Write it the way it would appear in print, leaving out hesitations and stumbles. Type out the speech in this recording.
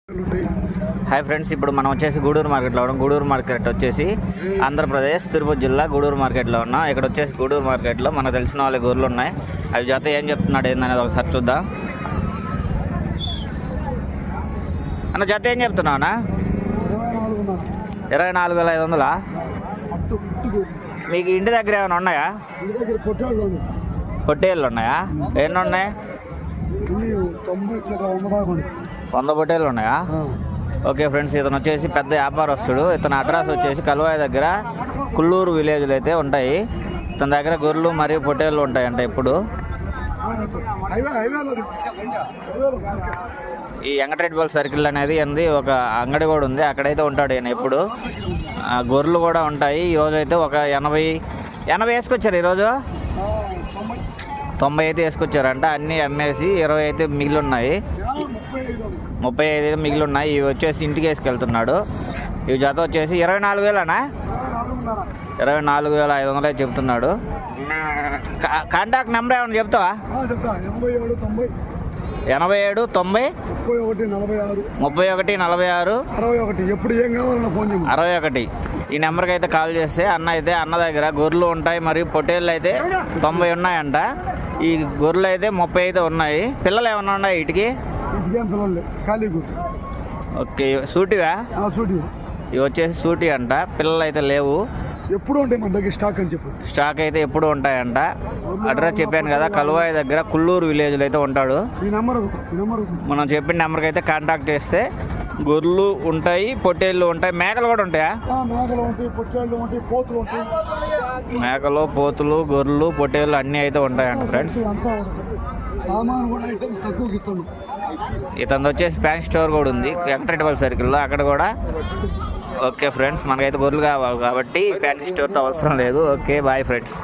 Hi friends, ఇప్పుడు మనం వచ్చేసి గూడూరు మార్కెట్లో ఉన్నాం. గూడూరు మార్కెట్ వచ్చేసి ఆంధ్రప్రదేశ్ తిరుపతి జిల్లా గూడూరు మార్కెట్లో ఉన్నాం. ఇక్కడ వచ్చేసి గూడూరు మార్కెట్లో మనకు తెలిసిన వాళ్ళ గొర్రెలు ఉన్నాయి. అవి జత ఏం చెప్తున్నాడు ఏందనేది ఒకసారి చూద్దాం. అన్న జత ఏం చెప్తున్నావు అన్న? 24,500. మీకు ఇంటి దగ్గర ఏమైనా ఉన్నాయా? పొట్టేళ్ళు ఉన్నాయా? ఎన్ని ఉన్నాయి? 100 పొట్టేళ్ళు ఉన్నాయా? ఓకే ఫ్రెండ్స్, ఇతను వచ్చేసి పెద్ద వ్యాపారస్తుడు. ఇతని అడ్రస్ వచ్చేసి కలువాయి దగ్గర కుల్లూరు విలేజ్లు అయితే ఉంటాయి. ఇతని దగ్గర గొర్రెలు మరియు పొట్టేళ్ళు ఉంటాయంట. ఇప్పుడు ఈ వెంకటరెడ్డిపల్లి సర్కిల్ అనేది ఏంది ఒక అంగడి కూడా ఉంది, అక్కడైతే ఉంటాడు ఈయన ఎప్పుడు. గొర్రెలు కూడా ఉంటాయి. ఈరోజు అయితే ఒక 80 వేసుకొచ్చారు. ఈరోజు 90 అయితే వేసుకొచ్చారంట. అన్నీ అమ్మేసి 20 అయితే మిగిలి ఉన్నాయి. 35 అయితే మిగిలి ఉన్నాయి. ఇవి వచ్చేసి ఇంటికి వేసుకెళ్తున్నాడు. ఇవి జత వచ్చేసి 24,000 24,500 చెప్తున్నాడు. కాంటాక్ట్ నెంబర్ ఏమన్నా చెప్తావా? 87 90 31 46 ఎప్పుడు ఏం కావాలన్నా ఫోన్ చేయండి. 61 ఈ నెంబర్కి అయితే కాల్ చేస్తే అన్న దగ్గర గొర్రెలు ఉంటాయి మరియు పొట్టేళ్ళు అయితే 90 ఉన్నాయంట. ఈ గొర్రెలు అయితే 30 అయితే ఉన్నాయి. పిల్లలు ఏమన్నా ఉన్నాయి వీటికి? ఇంటికేం పిల్లలు ఖాళీ ఓకే, సూటివా? సూటి ఇవి వచ్చేసి సూటి అంట. పిల్లలు అయితే లేవు. ఎప్పుడు ఉంటాయి మన దగ్గర స్టాక్ అని చెప్పు. స్టాక్ అయితే ఎప్పుడు ఉంటాయంట. అడ్రస్ చెప్పాను కదా, కలువాయి దగ్గర కుల్లూరు విలేజ్లో అయితే ఉంటాడు. ఈ నెంబర్ మనం చెప్పిన నెంబర్కి అయితే కాంటాక్ట్ చేస్తే గొర్రెలు ఉంటాయి, పొట్టేళ్ళు ఉంటాయి, మేకలు కూడా ఉంటాయా? మేకలు ఉంటాయి, పొట్టేళ్ళు ఉంటాయి, పోతులు ఉంటాయి. మేకలు, పోతులు, గొర్రెలు, పొట్టేళ్ళు అన్నీ అయితే ఉంటాయంట ఫ్రెండ్స్. సామాన్ కూడా ఐటమ్స్ తక్కువకి ఇస్తాను. ఇతను వచ్చేసి ప్యాంట్ స్టోర్ కూడా ఉంది వెంకటరెడ్డిపల్లి సర్కిల్లో, అక్కడ కూడా. ఓకే ఫ్రెండ్స్, మనకైతే గొర్రెలు కావాలి కాబట్టి ఫ్యాన్సీ స్టోర్తో అవసరం లేదు. Okay bye friends.